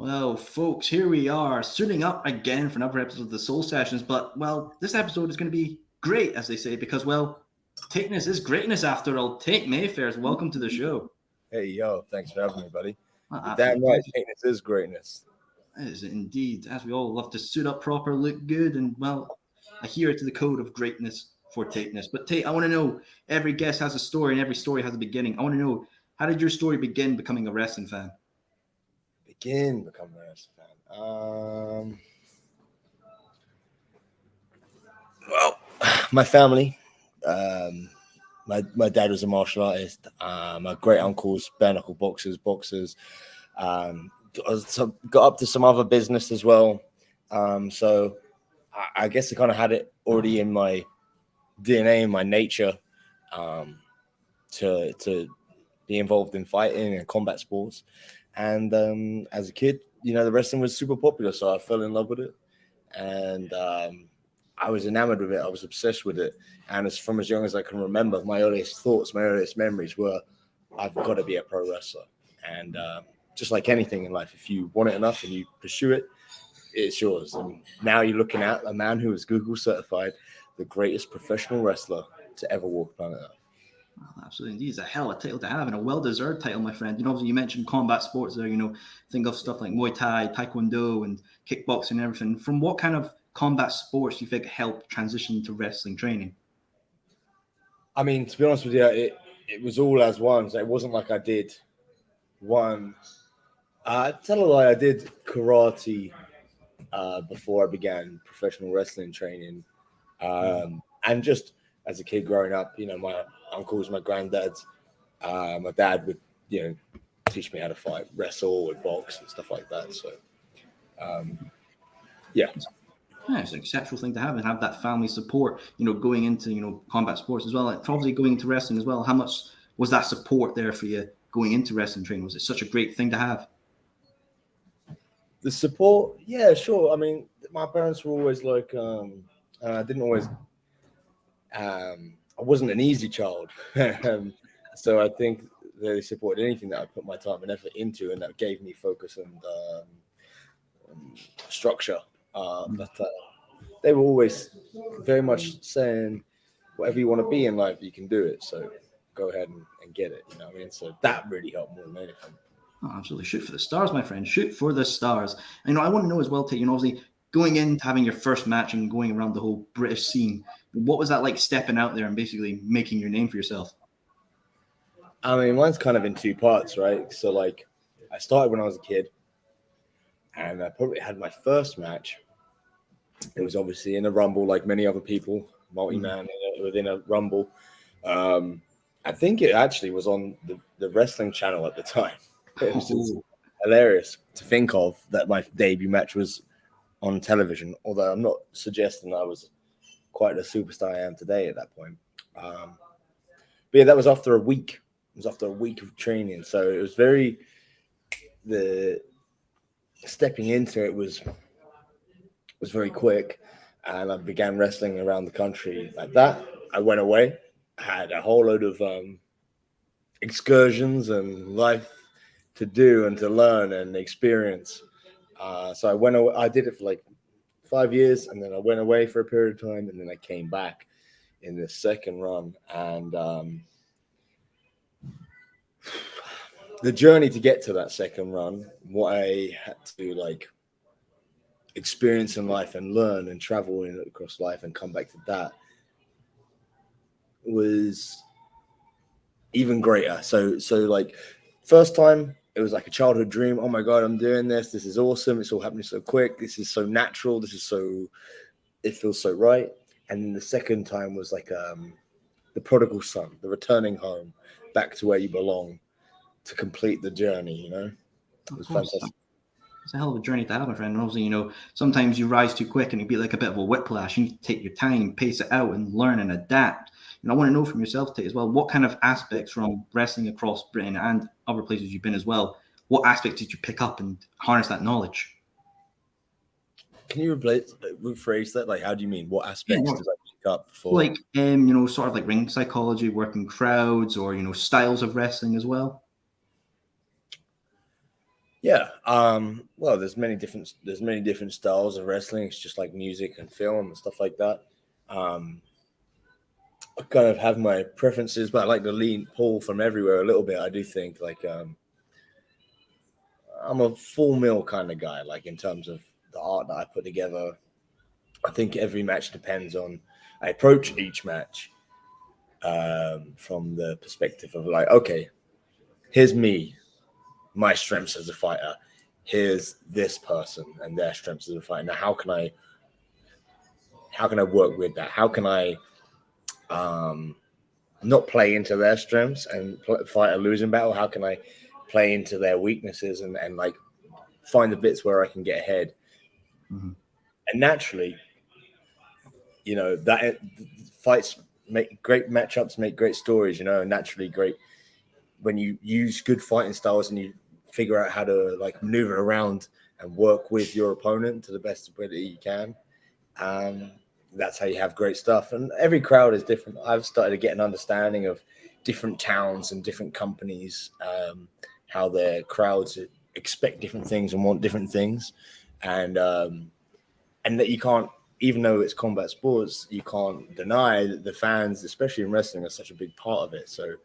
Well, folks, here we are, suiting up again for another episode of the Soul Sessions. But, well, this episode is going to be great, as they say, because, well, takeness is greatness after all. Tate Mayfairs, welcome to the show. Hey, yo, thanks for having me, buddy. Well, Damn right, takeness is greatness. It is indeed, as we all love to suit up proper, look good, and, well, adhere to the code of greatness for takeness. But, Tate, I want to know, every guest has a story, and every story has a beginning. I want to know, how did your story begin becoming a wrestling fan? Becoming a wrestling fan. Well, my family. My dad was a martial artist. My great uncles, bare knuckle boxers. Got up to some other business as well. So I guess I kind of had it already in my DNA, in my nature, to be involved in fighting and combat sports. And as a kid, the wrestling was super popular, so I fell in love with it. And I was enamored with it. I was obsessed with it. And from as young as I can remember, my earliest thoughts, my earliest memories were, I've got to be a pro wrestler. And just like anything in life, if you want it enough and you pursue it, it's yours. And now you're looking at a man who is Google certified, the greatest professional wrestler to ever walk planet Earth. Well, absolutely, indeed. It's a hell of a title to have, and a well-deserved title, my friend. Obviously, you mentioned combat sports there. Think of stuff like Muay Thai, Taekwondo, and kickboxing and everything. From what kind of combat sports do you think helped transition to wrestling training? I mean, to be honest with you, it was all as one. So it wasn't like I did one. Tell a lie, I did karate before I began professional wrestling training, and just as a kid growing up, my uncles, my granddads, my dad would, teach me how to fight, wrestle, and box and stuff like that. So, yeah. Yeah, it's an exceptional thing to have, and have that family support, going into, combat sports as well. And probably going into wrestling as well. How much was that support there for you going into wrestling training? Was it such a great thing to have? The support, yeah, sure. I mean, my parents were always like, I didn't always, I wasn't an easy child. So I think they supported anything that I put my time and effort into, and that gave me focus and structure. But they were always very much saying, whatever you want to be in life, you can do it. So go ahead and get it. You know what I mean? So that really helped more than anything. Oh, absolutely. Shoot for the stars, my friend. Shoot for the stars. And, I want to know as well, Tate, obviously going into having your first match and going around the whole British scene, what was that like stepping out there and basically making your name for yourself? I mean, mine's kind of in two parts, right? So, like, I started when I was a kid, and I probably had my first match. It was obviously in a rumble, like many other people, multi-man within a rumble. I think it actually was on the wrestling channel at the time. It was just hilarious to think of that my debut match was on television, although I'm not suggesting I was quite the superstar I am today at that point. But yeah, that was after a week. It was after a week of training. So it was the stepping into it was very quick, and I began wrestling around the country like that. I went away, had a whole load of excursions and life to do and to learn and experience. So I went away. I did it for like 5 years, and then I went away for a period of time, and then I came back in the second run. And the journey to get to that second run, what I had to experience in life and learn and travel across life and come back to that, was even greater. So first time, it was like a childhood dream. Oh my God, I'm doing this. This is awesome. It's all happening so quick. This is so natural. It feels so right. And then the second time was like the prodigal son, the returning home back to where you belong to complete the journey, It was fantastic. It's a hell of a journey to have, my friend. And obviously, sometimes you rise too quick and it'd be like a bit of a whiplash. You need to take your time, pace it out, and learn and adapt. And I want to know from yourself, Tate, as well, what kind of aspects from wrestling across Britain and other places you've been as well, what aspects did you pick up and harness that knowledge? Can you rephrase that? Like, how do you mean? What aspects did I pick up for? Like, sort of like ring psychology, working crowds, or, styles of wrestling as well? Yeah. Well, there's many different styles of wrestling. It's just like music and film and stuff like that. I kind of have my preferences, but I like to pull from everywhere a little bit. I do think like I'm a full meal kind of guy, like in terms of the art that I put together. I think every match depends on, I approach each match from the perspective of like, okay, here's me, my strengths as a fighter. Here's this person and their strengths as a fighter. Now, how can I work with that? How can I not play into their strengths and fight a losing battle? How can I play into their weaknesses and like find the bits where I can get ahead? Mm-hmm. And naturally, you know, that fights make great matchups, make great stories, you know, and naturally great when you use good fighting styles and you figure out how to like maneuver around and work with your opponent to the best ability you can. That's how you have great stuff. And every crowd is different. I've started to get an understanding of different towns and different companies, how their crowds expect different things and want different things. And that you can't, even though it's combat sports, you can't deny that the fans, especially in wrestling, are such a big part of it. So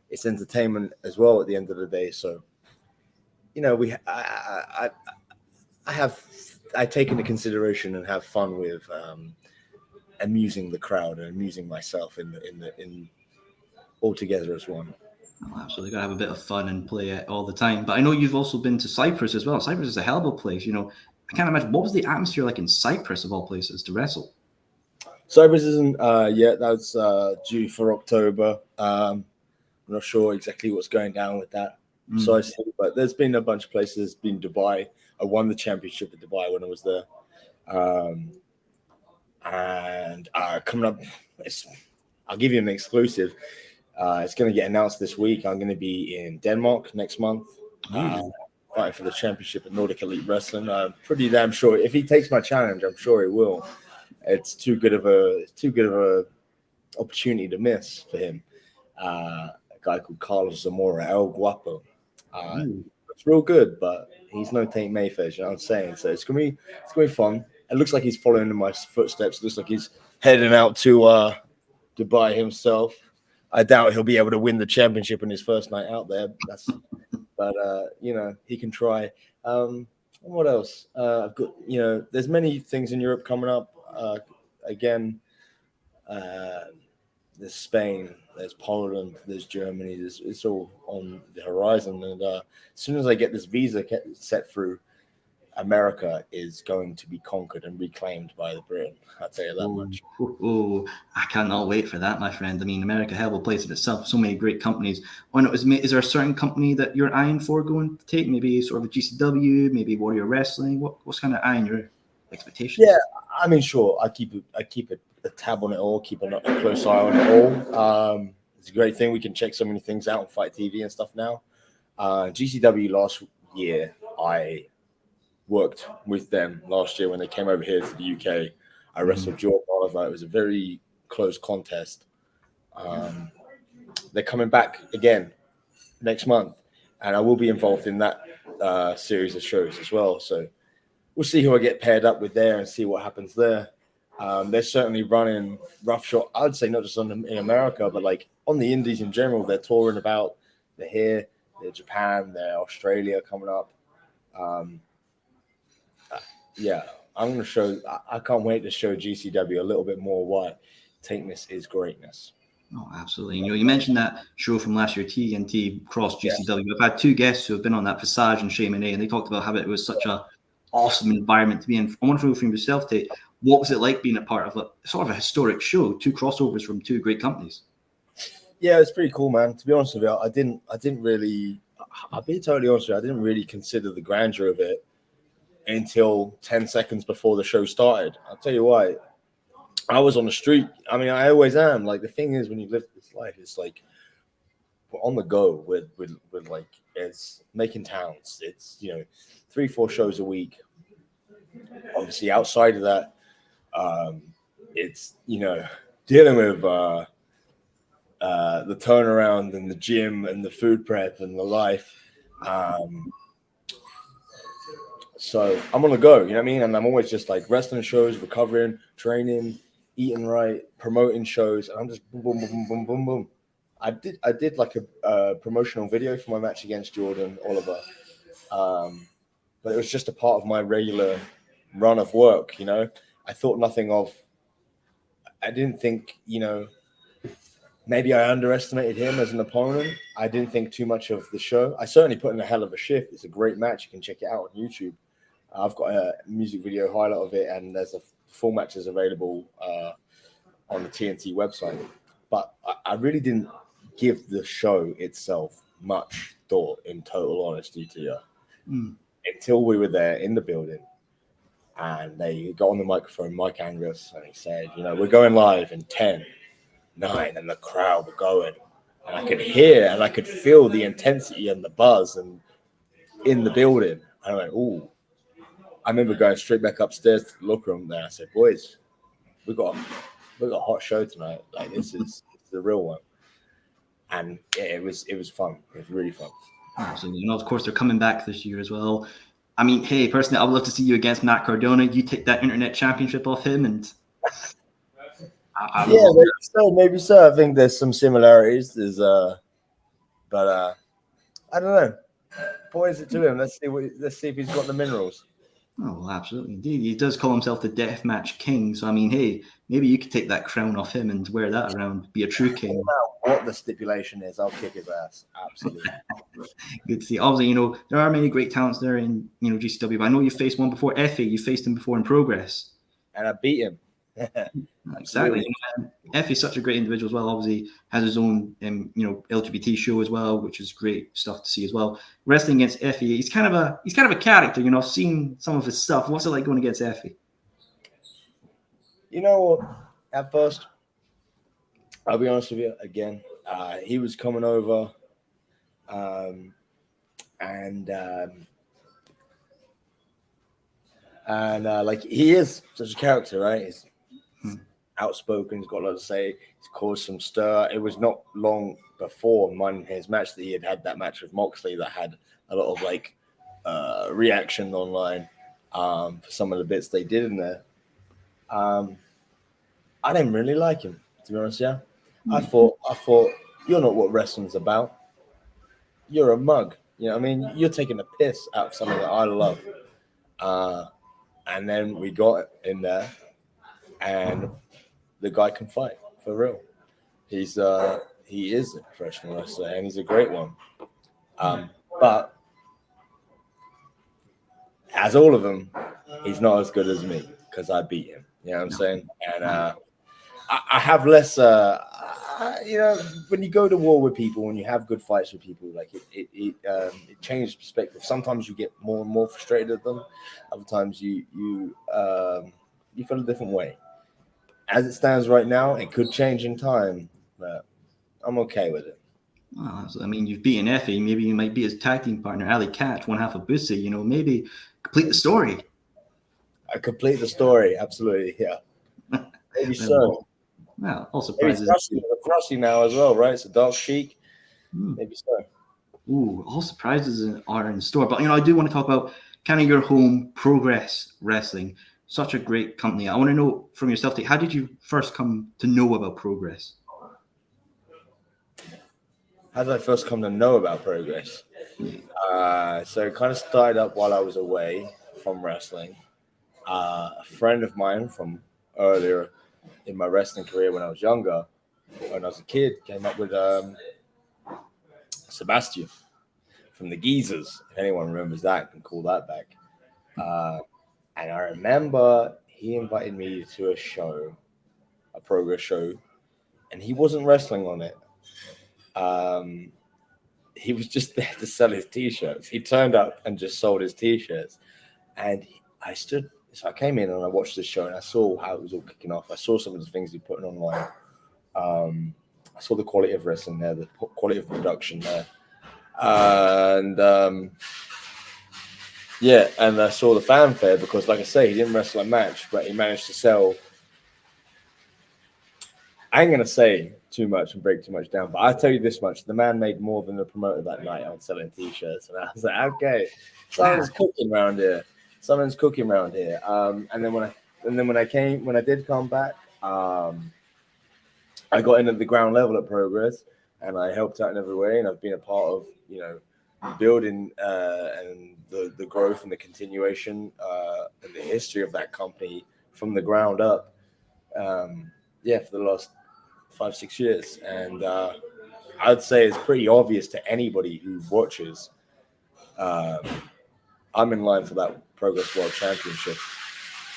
it's entertainment as well at the end of the day. So, you know, I take into consideration and have fun with amusing the crowd and amusing myself in all together as one. Oh, absolutely, gotta have a bit of fun and play it all the time. But I know you've also been to Cyprus as well. Cyprus is a hell of a place. You know, I can't imagine what was the atmosphere like in Cyprus of all places to wrestle. Cyprus isn't yet. That's due for October. I'm not sure exactly what's going down with that precisely, but there's been a bunch of places. There's been Dubai. I won the championship at Dubai when I was there. And coming up, I'll give you an exclusive. It's going to get announced this week. I'm going to be in Denmark next month, fighting for the championship at Nordic Elite Wrestling. I'm pretty damn sure if he takes my challenge, I'm sure he will. It's too good of a opportunity to miss for him. A guy called Carlos Zamora, El Guapo. It's real good, but he's no Tate Mayfairs, you know what I'm saying? So it's gonna be fun. It looks like he's following in my footsteps. It looks like he's heading out to Dubai himself. I doubt he'll be able to win the championship in his first night out there. But you know, he can try. What else? I've got, you know, there's many things in Europe coming up. Again, there's Spain, there's Poland, there's Germany. It's all on the horizon. And as soon as I get this visa set through, America is going to be conquered and reclaimed by the Britain. I'll tell you that much. I cannot wait for that, my friend. I mean, America, hell of a place in itself. So many great companies. Is there a certain company that you're eyeing for going to take? Maybe sort of a GCW, maybe Warrior Wrestling. What's kind of eyeing your expectations? Yeah, I mean, sure. I keep a tab on it all, keep a close eye on it all. It's a great thing. We can check so many things out on Fight TV and stuff now. GCW last year, I worked with them last year when they came over here to the UK. I wrestled Jordan Oliver. It was a very close contest. They're coming back again next month, and I will be involved in that series of shows as well. So we'll see who I get paired up with there and see what happens there. They're certainly running roughshod. I'd say not just in America, but like on the indies in general. They're touring about. They're here. They're Japan. They're Australia coming up. Yeah, I'm going to show. I can't wait to show GCW a little bit more why Takeness is greatness. Oh, absolutely. You know, you mentioned that show from last year, TNT Cross GCW. Yeah. I've had two guests who have been on that, Visage and Shea Monet, and they talked about how it was such a awesome environment to be in. I want to know from yourself, Tate, what was it like being a part of a sort of a historic show, two crossovers from two great companies? Yeah, it's pretty cool, man. To be honest with you, I didn't really. I'll be totally honest with you. I didn't really consider the grandeur of it until 10 seconds before the show started. I'll tell you why. I was on the street. I mean, I always am. Like, the thing is, when you live this life, it's like we're on the go with like, it's making towns. It's, you know, 3-4 shows a week. Obviously, outside of that, it's, you know, dealing with the turnaround and the gym and the food prep and the life. So I'm on the go, you know what I mean? And I'm always just like wrestling shows, recovering, training, eating right, promoting shows, and I'm just boom, boom, boom, boom, boom, boom. I did like a promotional video for my match against Jordan Oliver, but it was just a part of my regular run of work, you know. I thought nothing of. I didn't think, you know, maybe I underestimated him as an opponent. I didn't think too much of the show. I certainly put in a hell of a shift. It's a great match. You can check it out on YouTube. I've got a music video highlight of it, and there's a full matches available on the TNT website. But I really didn't give the show itself much thought, in total honesty to you, until we were there in the building. And they got on the microphone, Mike Angus, and he said, you know, we're going live in 10, 9, and the crowd were going. And I could hear and I could feel the intensity and the buzz and in the building. And I went, ooh. I remember going straight back upstairs to the locker room there. I said, boys, we got a hot show tonight. Like, this is the real one. And yeah, it was fun. It was really fun. Absolutely. And of course, they're coming back this year as well. I mean, hey, personally, I would love to see you against Matt Cardona. You take that internet championship off him, and maybe so. I think there's some similarities. But I don't know. Poise it to him. Let's see if he's got the minerals. Oh, well, absolutely, indeed. He does call himself the Deathmatch King. So, I mean, hey, maybe you could take that crown off him and wear that around, be a true king. No matter what the stipulation is, I'll kick his ass. Absolutely. Good to see. Obviously, you know, there are many great talents there in, you know, GCW. But I know you faced one before. Effie, you faced him before in Progress. And I beat him. Exactly. You know, Effie's such a great individual as well. Obviously, has his own, you know, LGBT show as well, which is great stuff to see as well. Wrestling against Effie, he's kind of a character. You know, I've seen some of his stuff. What's it like going against Effie? You know what? At first, I'll be honest with you. Again, he was coming over, like, he is such a character, right? He's outspoken. He's got a lot to say. He's caused some stir. It was not long before his match that he had that match with Moxley that had a lot of like reaction online for some of the bits they did in there. I didn't really like him, to be honest. Yeah, I thought you're not what wrestling's about. You're a mug. You know what I mean? You're taking a piss out of something that I love. And then we got in there, and the guy can fight for real. He is a professional wrestler, and he's a great one. But as all of them, he's not as good as me because I beat him. You know what I'm saying? And I have less. You know, when you go to war with people, when you have good fights with people, like it changes perspective. Sometimes you get more and more frustrated at them. Other times you feel a different way. As it stands right now, it could change in time, but I'm okay with it. Well, I mean, you've beaten Effie. Maybe you might be his tag team partner, Ali Catch, one half of Bussy. You know, maybe complete the story. I complete the story, absolutely, yeah. Maybe so. Well, all surprises. Frosty now as well, right? It's a Dark Sheik. Maybe so. Ooh, all surprises are in store. But, you know, I do want to talk about kind of your home, Progress Wrestling. Such a great company. I want to know from yourself, how did you first come to know about Progress? How did I first come to know about Progress? So it kind of started up while I was away from wrestling. A friend of mine from earlier in my wrestling career when I was younger, when I was a kid, came up with Sebastian from the Geezers. If anyone remembers that, can call that back. And I remember he invited me to a Progress show, and he wasn't wrestling on it. He was just there to sell his T-shirts. He turned up and just sold his T-shirts. And so I came in and I watched the show and I saw how it was all kicking off. I saw some of the things he put online. I saw the quality of wrestling there, the quality of production there. And I saw the fanfare because, like I say, he didn't wrestle a match, but he managed to sell. I ain't going to say too much and break too much down, but I'll tell you this much. The man made more than the promoter that night on selling T-shirts. And I was like, okay, someone's cooking around here. something's cooking around here. And then when I did come back, I got in at the ground level at Progress, and I helped out in every way, and I've been a part of, building and the growth and the continuation and the history of that company from the ground up. For the last 5-6 years, and I'd say it's pretty obvious to anybody who watches. I'm in line for that Progress World Championship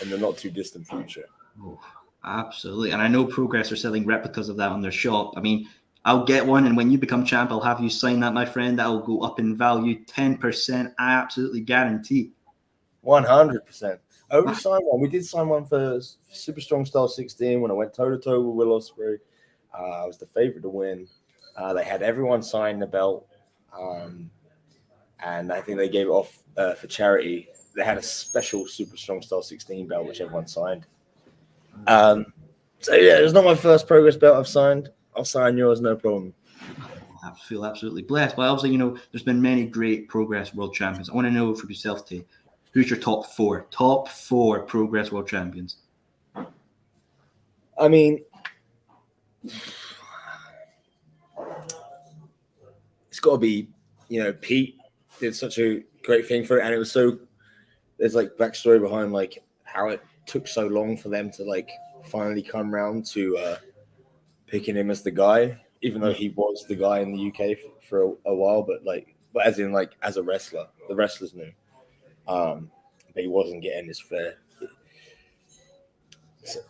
in the not too distant future. Oh, absolutely. And I know Progress are selling replicas of that on their shop. I mean, I'll get one, and when you become champ, I'll have you sign that, my friend. That'll go up in value 10%. I absolutely guarantee. 100%. I already signed one. We did sign one for Super Strong Style 16 when I went toe-to-toe with Will Ospreay. I was the favorite to win. They had everyone sign the belt. And I think they gave it off for charity. They had a special Super Strong Style 16 belt, which everyone signed. It's not my first Progress belt I've signed. I'll sign yours, no problem. I feel absolutely blessed. But obviously, there's been many great Progress World Champions. I want to know from yourself, Tate, who's your top four Progress World Champions? I mean, it's got to be, Pete did such a great thing for it, and it was so. There's like backstory behind like how it took so long for them to like finally come around to picking him as the guy, even though he was the guy in the UK for a while, but as a wrestler, the wrestlers knew, but he wasn't getting his fair. So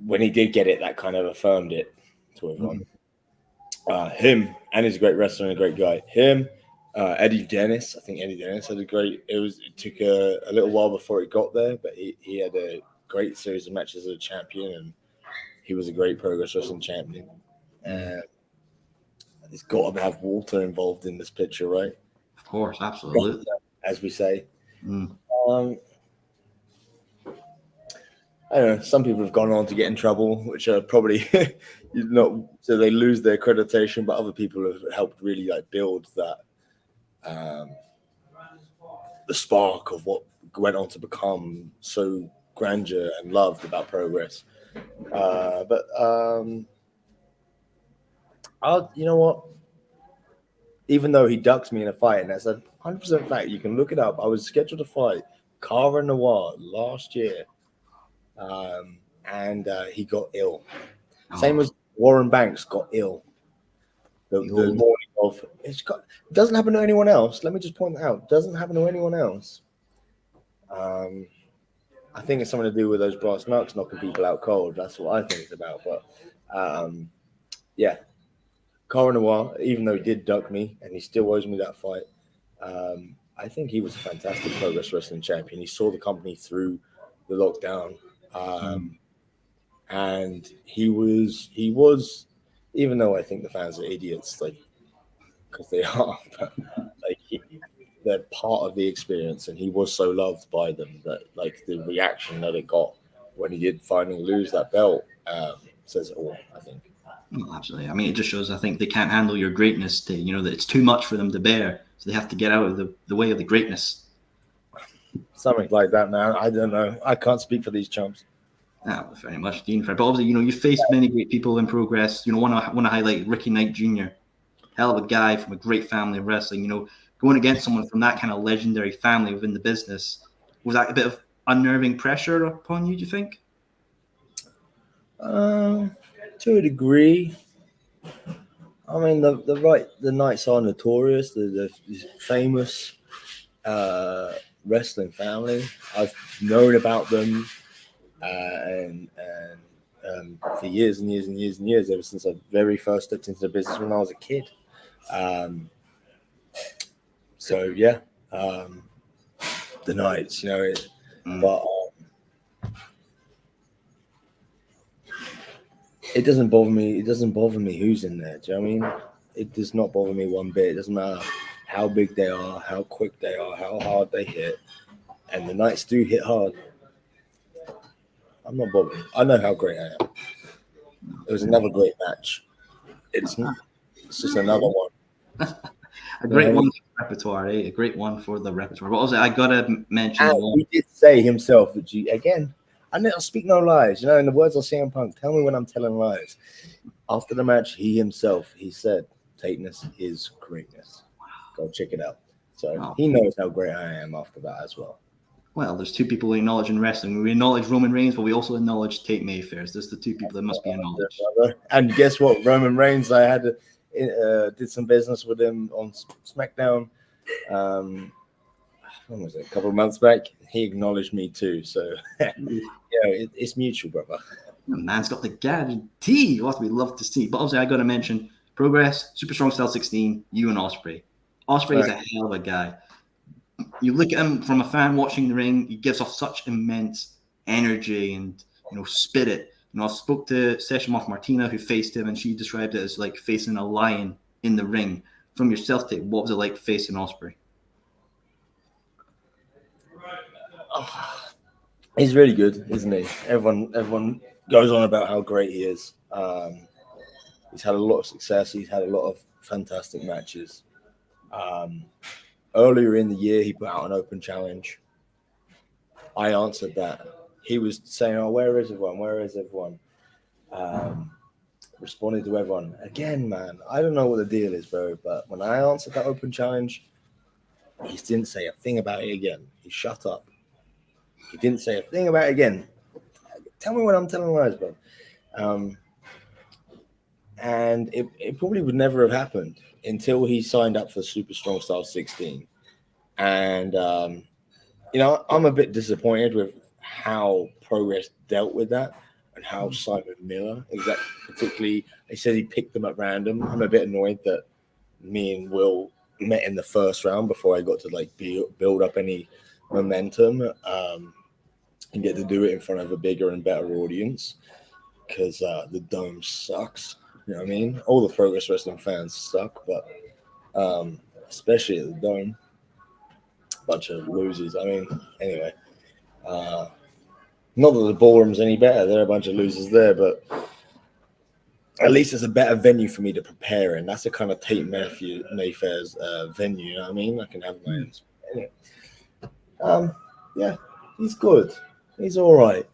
when he did get it, that kind of affirmed it to everyone. Him, and he's a great wrestler and a great guy. Him. Eddie Dennis, I think Eddie Dennis had a great. It took a little while before it got there, but he had a great series of matches as a champion, and he was a great Progress Wrestling champion. It's got to have Walter involved in this picture, right? Of course, absolutely. As we say. I don't know. Some people have gone on to get in trouble, which are probably not so they lose their accreditation, but other people have helped really build that. The spark of what went on to become so grandeur and loved about Progress. You know what? Even though he ducked me in a fight, and that's a 100% fact, you can look it up. I was scheduled to fight Cara Noir last year, and he got ill. Same as Warren Banks got ill. The morning of it doesn't happen to anyone else. Let me just point that out. Doesn't happen to anyone else. I think it's something to do with those brass knucks knocking people out cold. That's what I think it's about. But Cara Noir, even though he did duck me and he still owes me that fight, I think he was a fantastic Progress Wrestling champion. He saw the company through the lockdown, and he was. Even though I think the fans are idiots, because they are, but they're part of the experience, and he was so loved by them that the reaction that it got when he did finally lose that belt says it all, I think. Oh, absolutely. I mean, it just shows, I think, they can't handle your greatness, that it's too much for them to bear, so they have to get out of the way of the greatness. Something like that, man. I don't know. I can't speak for these chumps. Very much, Dean. But obviously, you faced many great people in Progress. Want to highlight Ricky Knight Jr. Hell of a guy from a great family of wrestling. Going against someone from that kind of legendary family within the business, was that a bit of unnerving pressure upon you? Do you think? To a degree. I mean, the Knights are notorious. The famous wrestling family. I've known about them. And for years and years and years and years, ever since I very first stepped into the business when I was a kid. The Knights, but it doesn't bother me. It doesn't bother me who's in there. Do you know what I mean? It does not bother me one bit. It doesn't matter how big they are, how quick they are, how hard they hit, and the Knights do hit hard. I'm not bothered. I know how great I am. It was another great match. It's just another one. A great one for the repertoire, eh? A great one for the repertoire. But also, I gotta mention And he did say himself that again, I never speak no lies. You know, in the words of CM Punk, tell me when I'm telling lies. After the match, he said, Tateness is greatness. Go check it out. So he knows how great I am after that as well. Well, there's two people we acknowledge in wrestling. We acknowledge Roman Reigns, but we also acknowledge Tate Mayfairs. There's the two people that must be acknowledged. And guess what? Roman Reigns, I had did some business with him on SmackDown. When was it? A couple of months back. He acknowledged me too. So, it's mutual, brother. The man's got the guarantee. What we love to see. But obviously, I got to mention Progress, Super Strong Style 16, you and Ospreay. Ospreay is a hell of a guy. You look at him from a fan watching the ring, he gives off such immense energy and, spirit. I spoke to Session Moth Martina, who faced him, and she described it as like facing a lion in the ring. From yourself, Tate, what was it like facing Ospreay? He's really good, isn't he? Everyone goes on about how great he is. He's had a lot of success. He's had a lot of fantastic matches. Earlier in the year, he put out an open challenge. I answered that. He was saying, "Oh, where is everyone? Where is everyone?" Responded to everyone. Again, man, I don't know what the deal is, bro, but when I answered that open challenge, he didn't say a thing about it again. He shut up. He didn't say a thing about it again. Tell me when I'm telling lies, bro. And it probably would never have happened until he signed up for Super Strong Style 16. And, I'm a bit disappointed with how Progress dealt with that and how Simon Miller, particularly, they said he picked them at random. I'm a bit annoyed that me and Will met in the first round before I got to build up any momentum and get to do it in front of a bigger and better audience because the Dome sucks. You know what I mean? All the Progress Wrestling fans suck, but especially at the Dome, bunch of losers. I mean, anyway, not that the ballroom's any better. There are a bunch of losers there, but at least it's a better venue for me to prepare in. That's a kind of Tate Mayfairs venue. You know what I mean? I can have my own. Anyway. Yeah, he's good. He's all right.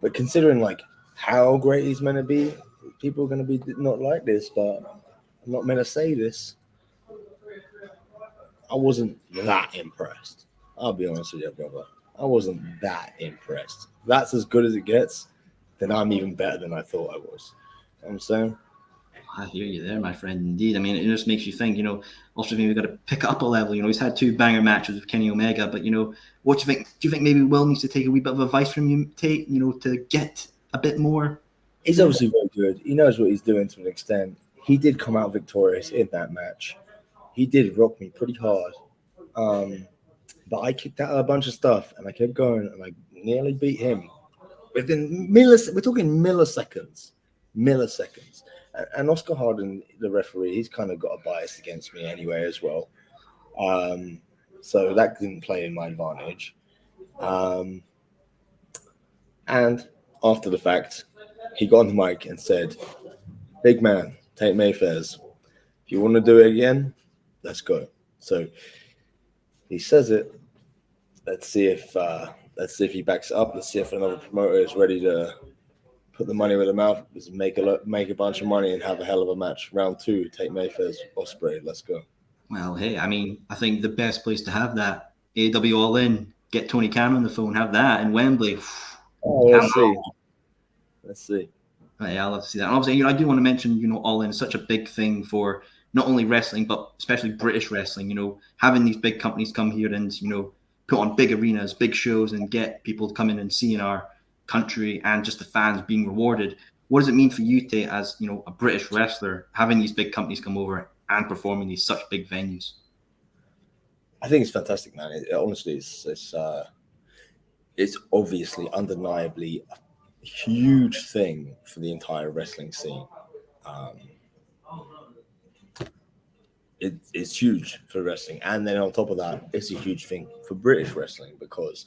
But considering how great he's meant to be, people are going to be not like this, but I'm not meant to say this. I wasn't that impressed. I'll be honest with you, brother. I wasn't that impressed. If that's as good as it gets, then I'm even better than I thought I was. You know what I'm saying? I hear you there, my friend. Indeed. I mean, it just makes you think, also maybe we've got to pick up a level. He's had 2 banger matches with Kenny Omega, but, what do you think? Do you think maybe Will needs to take a wee bit of advice from you, Tate, to get a bit more? He's obviously very good. He knows what he's doing to an extent. He did come out victorious in that match. He did rock me pretty hard. But I kicked out a bunch of stuff, and I kept going, and I nearly beat him. Within we're talking milliseconds. And Oscar Harden, the referee, he's kind of got a bias against me anyway as well. So that didn't play in my advantage. And after the fact, he got on the mic and said, "Big man, Tate Mayfairs, if you want to do it again, let's go." So he says it. Let's see if he backs it up. Let's see if another promoter is ready to put the money where the mouth is, make a bunch of money and have a hell of a match. Round 2, Tate Mayfairs, Ospreay. Let's go. Well, hey, I mean, I think the best place to have that, AEW All In, get Tony Khan on the phone, have that in Wembley. Let's see. Yeah, I'd love to see that. And obviously, I do want to mention, All In is such a big thing for not only wrestling, but especially British wrestling, having these big companies come here and, put on big arenas, big shows, and get people to come in and see in our country and just the fans being rewarded. What does it mean for you, Tate, as, a British wrestler, having these big companies come over and performing these such big venues? I think it's fantastic, man. Honestly, it's obviously undeniably a huge thing for the entire wrestling scene. It's huge for wrestling, and then on top of that, it's a huge thing for British wrestling because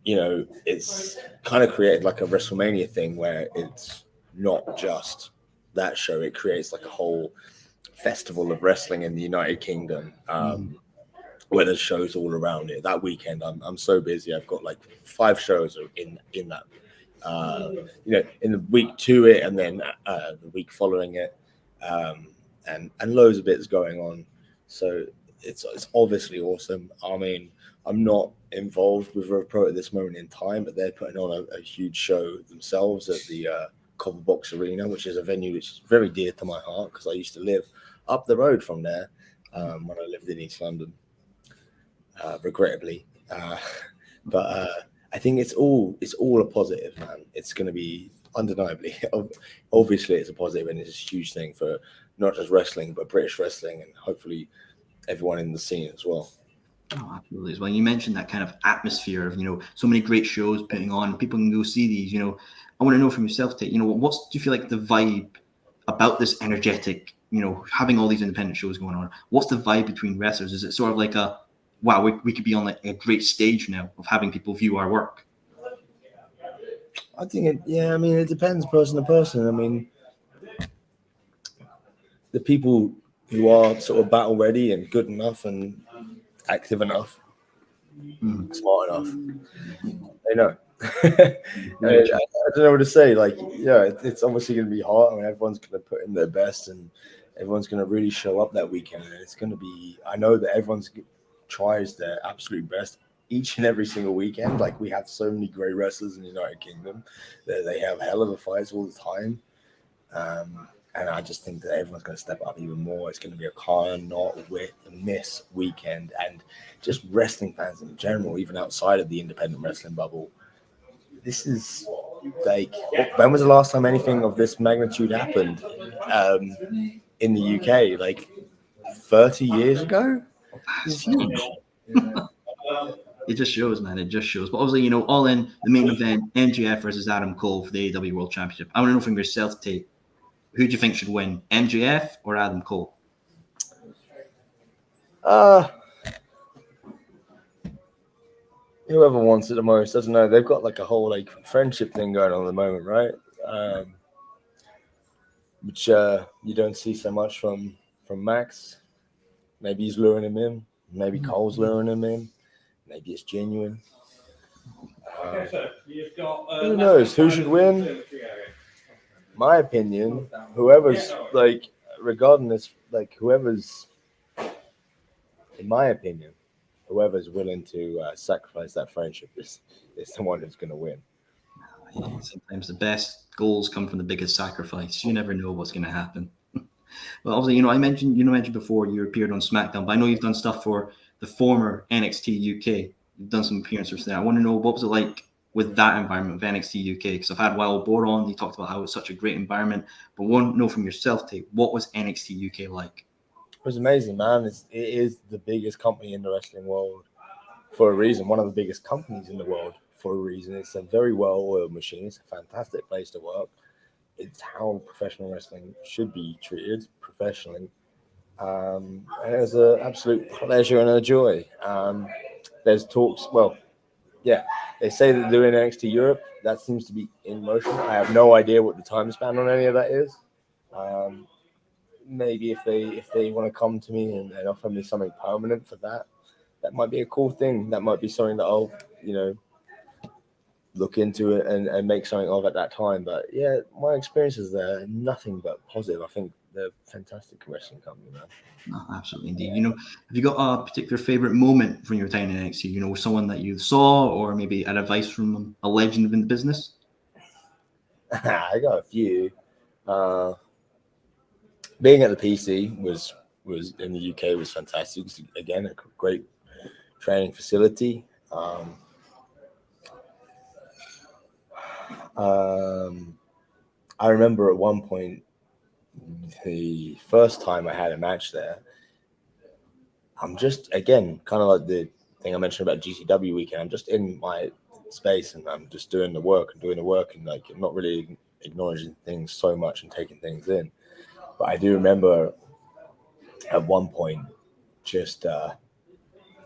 it's kind of created like a WrestleMania thing where it's not just that show, it creates like a whole festival of wrestling in the United Kingdom, where there's shows all around it. That weekend, I'm so busy. I've got like 5 shows in that. In the week to it, and then the week following it, and loads of bits going on. So it's obviously awesome. I mean, I'm not involved with Rev Pro at this moment in time, but they're putting on a huge show themselves at the Copper Box Arena, which is a venue which is very dear to my heart because I used to live up the road from there when I lived in East London, regrettably. But I think it's all a positive, man. It's going to be undeniably, obviously, it's a positive, and it's a huge thing for not just wrestling but British wrestling, and hopefully everyone in the scene as well. Oh, absolutely. As well, you mentioned that kind of atmosphere of so many great shows putting on. People can go see these. I want to know from yourself, Tate. Do you feel like the vibe about this energetic? Having all these independent shows going on. What's the vibe between wrestlers? Is it sort of like a wow, we could be on like a great stage now of having people view our work? I think it depends person to person. I mean, the people who are sort of battle ready and good enough and active enough, smart enough, they know. I don't know what to say. Like, it's obviously going to be hard. I mean, everyone's going to put in their best, and everyone's going to really show up that weekend. And it's going to be, I know that everyone's tries their absolute best each and every single weekend. Like, we have so many great wrestlers in the United Kingdom that they have hell of a fights all the time. And I just think that everyone's going to step up even more. It's going to be a cannot miss weekend. And just wrestling fans in general, even outside of the independent wrestling bubble, this is like, when was the last time anything of this magnitude happened in the UK? Like 30 years ago? It's huge. It just shows, man. It just shows. But obviously, All In, the main event, MJF versus Adam Cole for the AEW World Championship. I want to know from yourself, Tate, who do you think should win, MJF or Adam Cole? Whoever wants it the most, doesn't know. They've got like a whole like friendship thing going on at the moment, right? Which you don't see so much from Max. Maybe he's luring him in. Maybe Cole's luring him in. Maybe it's genuine. Who knows? Who should win? My opinion, whoever's like, regarding this, like whoever's, in my opinion, whoever's willing to sacrifice that friendship is the one who's going to win. Sometimes the best goals come from the biggest sacrifice. You never know what's going to happen. Well, obviously, you mentioned before you appeared on SmackDown, but I know you've done stuff for the former NXT UK. You've done some appearances there. I want to know, what was it like with that environment of NXT UK? Because I've had Wild Boar on. He talked about how it's such a great environment. But I want to know from yourself, Tate, what was NXT UK like? It was amazing, man. It is the biggest company in the wrestling world for a reason. One of the biggest companies in the world for a reason. It's a very well-oiled machine. It's a fantastic place to work. It's how professional wrestling should be treated professionally. And it was an absolute pleasure and a joy. There's talks, they say that they're doing NXT Europe. That seems to be in motion. I have no idea what the time span on any of that is. Maybe if they want to come to me and offer me something permanent for that might be a cool thing. That might be something that I'll, look into it and make something of at that time. But yeah, my experiences there are nothing but positive. I think they're a fantastic wrestling company, man. Oh, absolutely, indeed. Have you got a particular favorite moment from your time in NXT? Someone that you saw, or maybe an advice from a legend in the business? I got a few. Being at the PC was in the UK was fantastic. It was, again, a great training facility. I remember at one point, the first time I had a match there, I'm just, again, kind of like the thing I mentioned about GCW weekend. I'm just in my space and I'm just doing the work and like I'm not really acknowledging things so much and taking things in. But I do remember at one point, just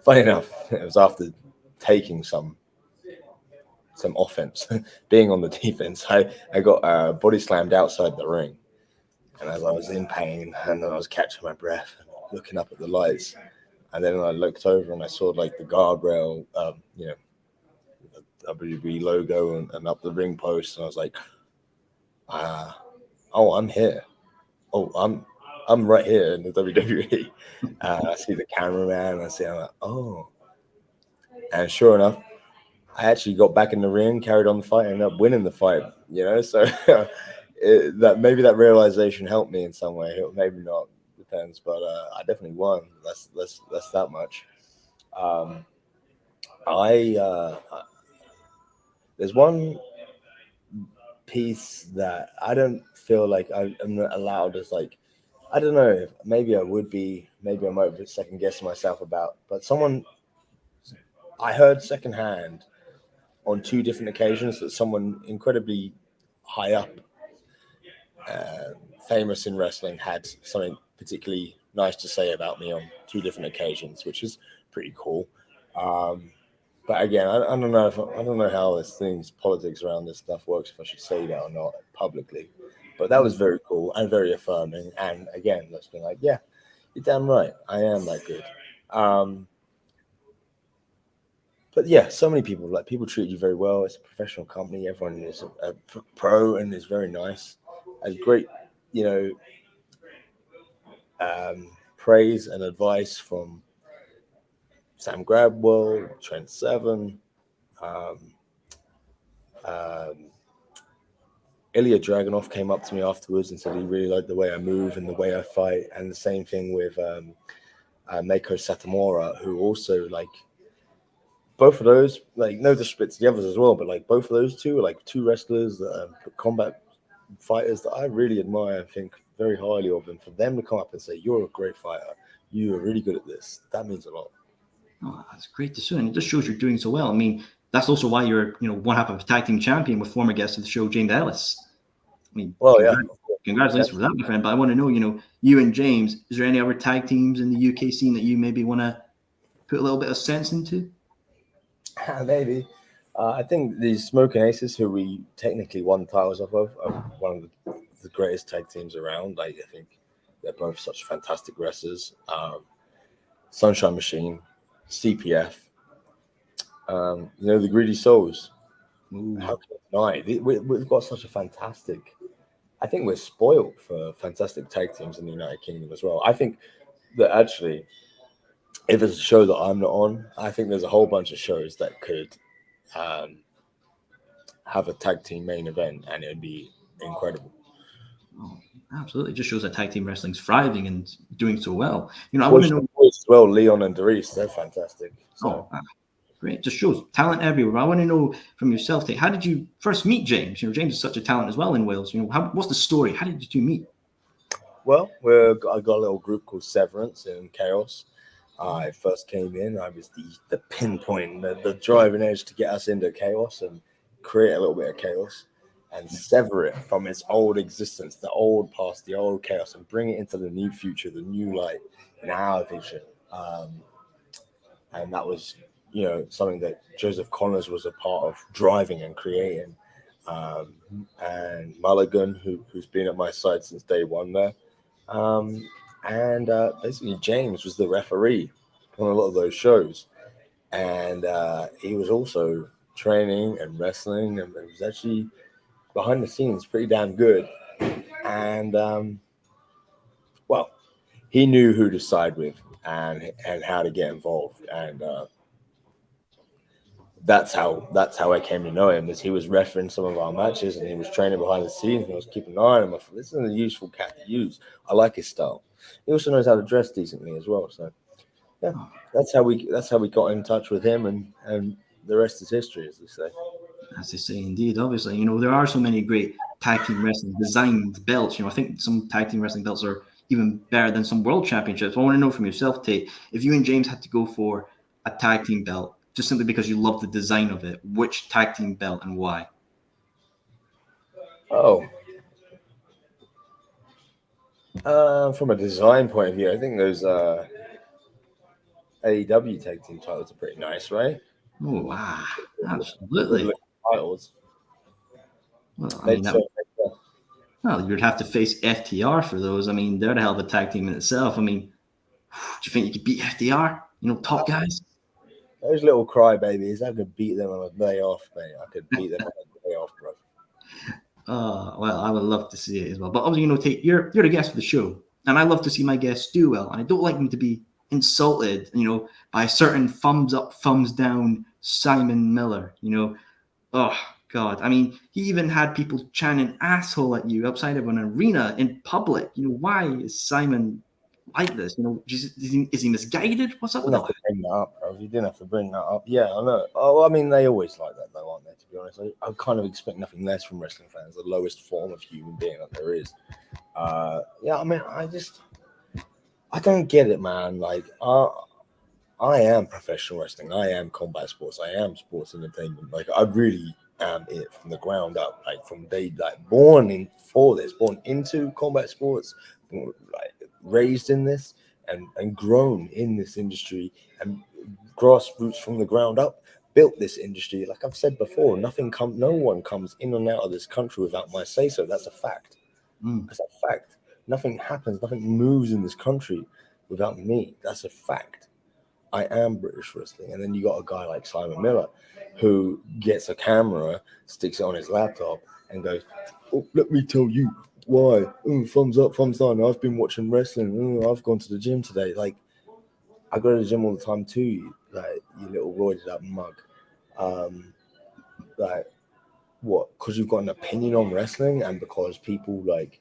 funny enough, it was after taking some offense, being on the defense. I got body slammed outside the ring, And as I was in pain, and then I was catching my breath and looking up at the lights, and then I looked over and I saw like the guardrail, the WWE logo and up the ring post, and I was like, oh, I'm here. Oh, I'm right here in the WWE. I see the cameraman. I'm like, oh. And sure enough, I actually got back in the ring, carried on the fight, and ended up winning the fight. So that maybe that realization helped me in some way. Maybe not, depends. But I definitely won. That's that much. There's one piece that I don't feel like I'm not allowed as like. I don't know. Maybe I would be. Maybe I might be second guessing myself about. But I heard secondhand on 2 different occasions that someone incredibly high up, famous in wrestling, had something particularly nice to say about me on 2 different occasions, which is pretty cool. But again, I don't know I don't know how politics around this stuff works, if I should say that or not publicly. But that was very cool and very affirming. And again, that's been like, yeah, you're damn right, I am that good. But yeah, so many people treat you very well. It's a professional company. Everyone is a pro and is very nice. And great, praise and advice from Sam Grabwell, Trent Seven, Ilya Dragunov came up to me afterwards and said he really liked the way I move and the way I fight. And the same thing with Meiko Satomura, who also both of those, no disrespect to the others as well, but both of those two are 2 wrestlers that are combat fighters that I really admire and think very highly of. And for them to come up and say, you're a great fighter, you are really good at this, that means a lot. Oh, that's great to see. And it just shows you're doing so well. I mean, that's also why you're, one half of a tag team champion with former guest of the show, James Ellis. I mean, well, congratulations for that, my friend. But I want to know, you and James, is there any other tag teams in the UK scene that you maybe want to put a little bit of sense into? Maybe. I think the Smoking Aces, who we technically won titles off of, are one of the greatest tag teams around. I think they're both such fantastic wrestlers. Sunshine Machine, CPF, the Greedy Souls. Ooh. How can I deny? We've got such a fantastic. I think we're spoiled for fantastic tag teams in the United Kingdom as well. I think that actually, if it's a show that I'm not on, I think there's a whole bunch of shows that could have a tag team main event, and it'd be incredible. Oh, absolutely. It just shows that tag team wrestling's thriving and doing so well. I want to know as well. Leon and Doris, they're fantastic. So. Oh, great. Just shows talent everywhere. I want to know from yourself, Tate, how did you first meet James? James is such a talent as well in Wales. What's the story? How did you two meet? Well, I got a little group called Severance in Chaos. I first came in. I was the pinpoint, the driving edge to get us into Chaos and create a little bit of chaos and sever it from its old existence, the old past, the old chaos, and bring it into the new future, the new light in our vision. And that was, something that Joseph Connors was a part of driving and creating. And Mulligan, who's been at my side since day one there. And basically James was the referee on a lot of those shows. And he was also training and wrestling, and it was actually behind the scenes pretty damn good. And he knew who to side with and how to get involved. And that's how I came to know him, as he was refereeing some of our matches and he was training behind the scenes, and I was keeping an eye on him. I thought, this is a useful cat to use. I like his style. He also knows how to dress decently as well. So yeah, that's how we got in touch with him, and the rest is history, as they say. As they say, indeed. Obviously, there are so many great tag team wrestling designed belts. I think some tag team wrestling belts are even better than some world championships. I want to know from yourself, Tate, if you and James had to go for a tag team belt, just simply because you love the design of it, which tag team belt and why? From a design point of view, I think those AEW tag team titles are pretty nice, right? Oh, wow. Absolutely. Titles. Well, Well, you'd have to face FTR for those. I mean, they're the hell of a tag team in itself. I mean, do you think you could beat FTR? You know, top guys. Those little crybabies, I could beat them on a day off, mate. I could beat them on a day off, bro. Well, I would love to see it as well. But obviously, you know, Tate, you're the guest of the show, and I love to see my guests do well. And I don't like them to be insulted, you know, by a certain thumbs up, thumbs down Simon Miller. You know, oh God, I mean, he even had people chanting "asshole" at you outside of an arena in public. You know, why is Simon like this? You know, is he misguided? What's up You with didn't have that? to bring that up, bro. You didn't have to bring that up. Yeah, I know. Oh, I mean, they always like that, though, aren't they? To be honest, I kind of expect nothing less from wrestling fans. The lowest form of human being that there is. Yeah, I mean, I don't get it, man. Like, I am professional wrestling. I am combat sports. I am sports entertainment. Like, I really am it from the ground up. Like, from day, like, born into combat sports, like, raised in this and grown in this industry and grassroots from the ground up, built this industry. Like I've said before, no one comes in and out of this country without my say so. That's a fact. That's a fact. Nothing happens, nothing moves in this country without me. That's a fact. I am British wrestling. And then you got a guy like Simon Miller who gets a camera, sticks it on his laptop, and goes, "Oh, let me tell you why. Thumbs up, thumbs down. I've been watching wrestling. I've gone to the gym today." Like, I go to the gym all the time too, like, you little roided up mug. Like, what? Because you've got an opinion on wrestling and because people, like,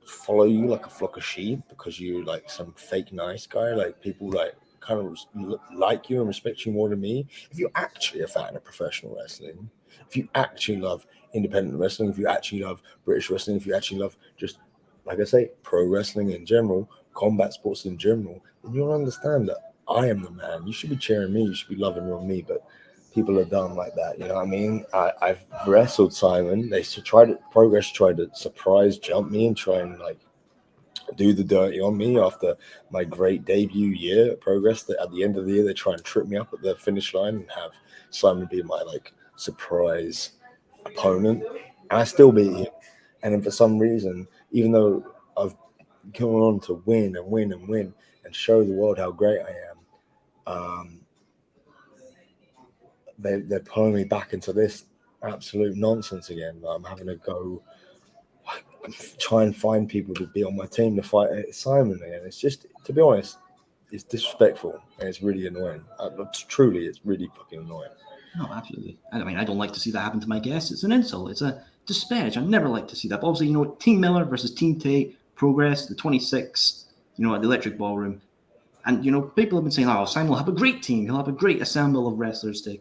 follow you like a flock of sheep because you're like some fake nice guy, like people like kind of like you and respect you more than me. If you're actually a fan of professional wrestling, if you actually love independent wrestling, if you actually love British wrestling, if you actually love just, like I say, pro wrestling in general, combat sports in general, then you'll understand that I am the man. You should be cheering me, you should be loving on me, but people are dumb like that, you know what I mean? I've wrestled Simon. Progress tried to surprise jump me and try and like do the dirty on me after my great debut year at Progress. That at the end of the year they try and trip me up at the finish line and have Simon be my like surprise opponent, and I still beat him. And then for some reason, even though I've gone on to win and win and win and show the world how great I am, they're pulling me back into this absolute nonsense again. I'm having to go try and find people to be on my team to fight Simon again. It's just, to be honest, it's disrespectful and it's really annoying. It's really fucking annoying. No, absolutely. I mean, I don't like to see that happen to my guests. It's an insult. It's a disparage. I never like to see that. But obviously, you know, Team Miller versus Team Tate, Progress, the 26, you know, at the Electric Ballroom. And, you know, people have been saying, oh, Simon will have a great team. He'll have a great ensemble of wrestlers to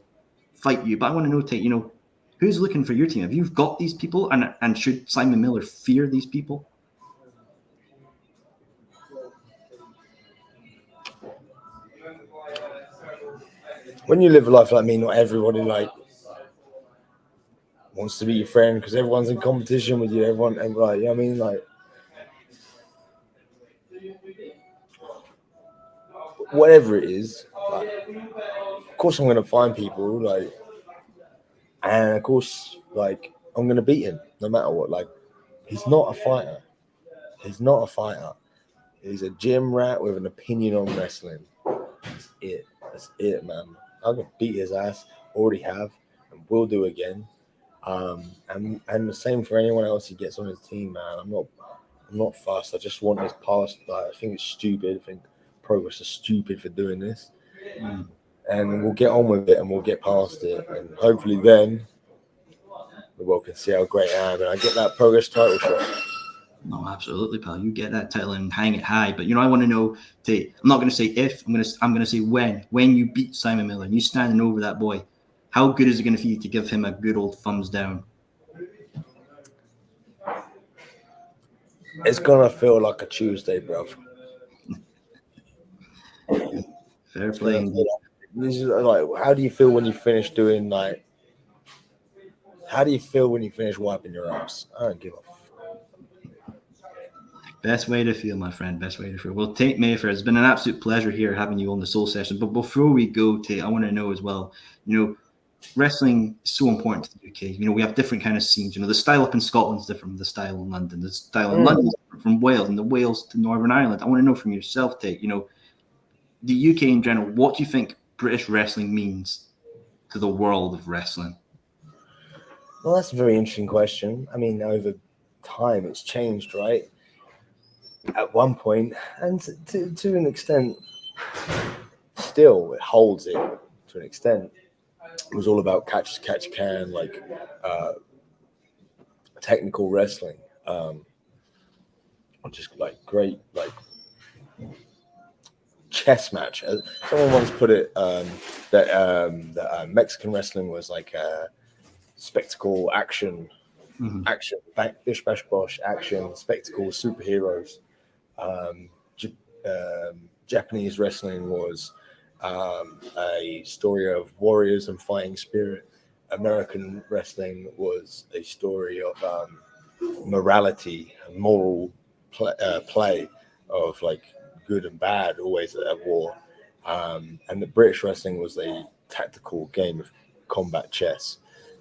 fight you. But I want to know, Tate, you know, who's looking for your team? Have you got these people? And should Simon Miller fear these people? When you live a life like me, not everybody like wants to be your friend because everyone's in competition with you. Everyone, and like, you know what I mean? Like, whatever it is, like, of course I'm gonna find people like, and of course, like, I'm gonna beat him no matter what. Like, he's not a fighter. He's not a fighter. He's a gym rat with an opinion on wrestling. That's it, man. I'm gonna beat his ass. Already have, and will do again. And the same for anyone else he gets on his team, man. I'm not fussed. I just want this past. Like, I think it's stupid. I think Progress is stupid for doing this. And we'll get on with it and we'll get past it. And hopefully then the world can see how great I am and I get that Progress title shot. No, absolutely, pal. You get that title and hang it high. But, you know, I want to know, Tate, I'm not going to say if, I'm going to say when. When you beat Simon Miller and you standing over that boy, how good is it going to feel to give him a good old thumbs down? It's going to feel like a Tuesday, bro. Fair play. This is like, how do you feel when you finish doing like? How do you feel when you finish wiping your ass? I don't give a fuck. Best way to feel, my friend. Best way to feel. Well, Tate Mayfairs, it's been an absolute pleasure here having you on the Soul Session. But before we go, Tate, I want to know as well, you know, wrestling is so important to the UK. You know, we have different kind of scenes. You know, the style up in Scotland is different from the style in London. The style in London is different from Wales, and the Wales to Northern Ireland. I want to know from yourself, Tate, you know, the UK in general, what do you think British wrestling means to the world of wrestling? Well, that's a very interesting question. I mean, over time, it's changed, right? At one point, and to an extent, still it holds it to an extent. It was all about catch can, like technical wrestling, just like great, like chess match. Someone once put it that Mexican wrestling was like spectacle, action, action, bish bash bosh, action, spectacle, superheroes. Japanese wrestling was a story of warriors and fighting spirit. American wrestling was a story of morality and moral play of like good and bad, always at war. And the British wrestling was a tactical game of combat chess.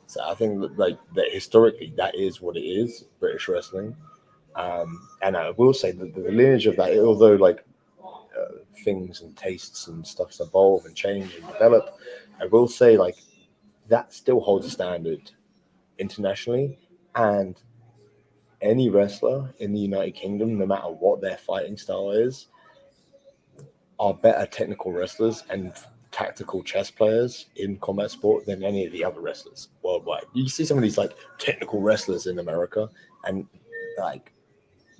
So I think that historically that is what it is, British wrestling. And I will say that the lineage of that, although like things and tastes and stuff evolve and change and develop, I will say like that still holds a standard internationally. And any wrestler in the United Kingdom, no matter what their fighting style is, are better technical wrestlers and tactical chess players in combat sport than any of the other wrestlers worldwide. You see some of these like technical wrestlers in America, and like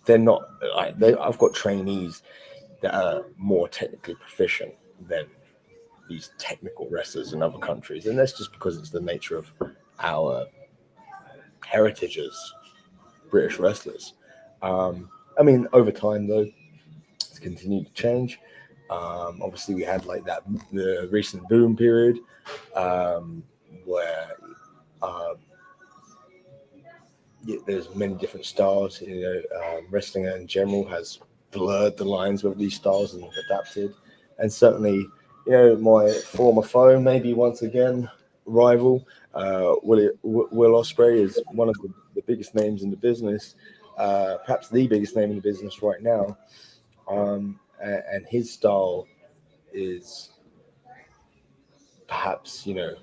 they're not like I've got trainees that are more technically proficient than these technical wrestlers in other countries, and that's just because it's the nature of our heritage as British wrestlers. I mean, over time though, it's continued to change. Obviously, we had like the recent boom period where there's many different styles. You know, wrestling in general has blurred the lines of these styles and adapted. And certainly, you know, my former foe, maybe once again, rival, Will Ospreay is one of the biggest names in the business, perhaps the biggest name in the business right now. And his style is perhaps, you know,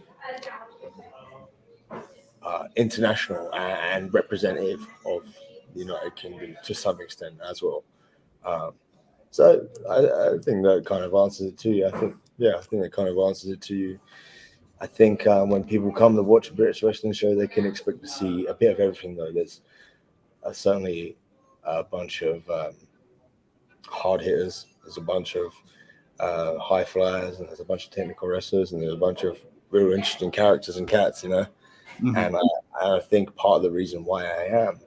international and representative of the United Kingdom to some extent as well. So I think that kind of answers it to you. I think that kind of answers it to you. I think when people come to watch a British wrestling show, they can expect to see a bit of everything, though. There's certainly a bunch of hard hitters. There's a bunch of high flyers, and there's a bunch of technical wrestlers, and there's a bunch of real interesting characters and cats, you know. And I think part of the reason why I am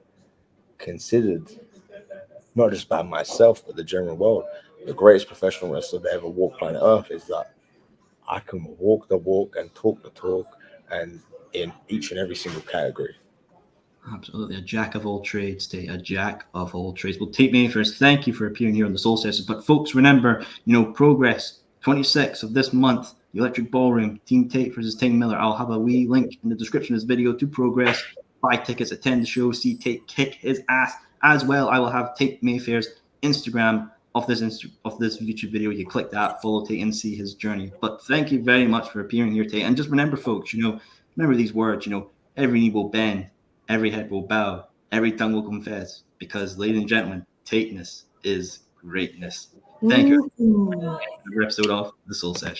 considered, not just by myself, but the general world, the greatest professional wrestler to ever walk planet Earth, is that I can walk the walk and talk the talk, and in each and every single category. Absolutely, a jack of all trades, Tate, a jack of all trades. Well, Tate Mayfairs, thank you for appearing here on the Soul Session. But folks, remember, you know, Progress, 26th of this month, the Electric Ballroom, Team Tate versus Ting Miller. I'll have a wee link in the description of this video to Progress. Buy tickets, attend the show, see Tate kick his ass. As well, I will have Tate Mayfair's Instagram of this YouTube video. You click that, follow Tate, and see his journey. But thank you very much for appearing here, Tate. And just remember, folks, you know, remember these words, you know, every knee will bend, every head will bow, every tongue will confess, because, ladies and gentlemen, Tateness is greatness. Thank you. Another episode of The Soul Session.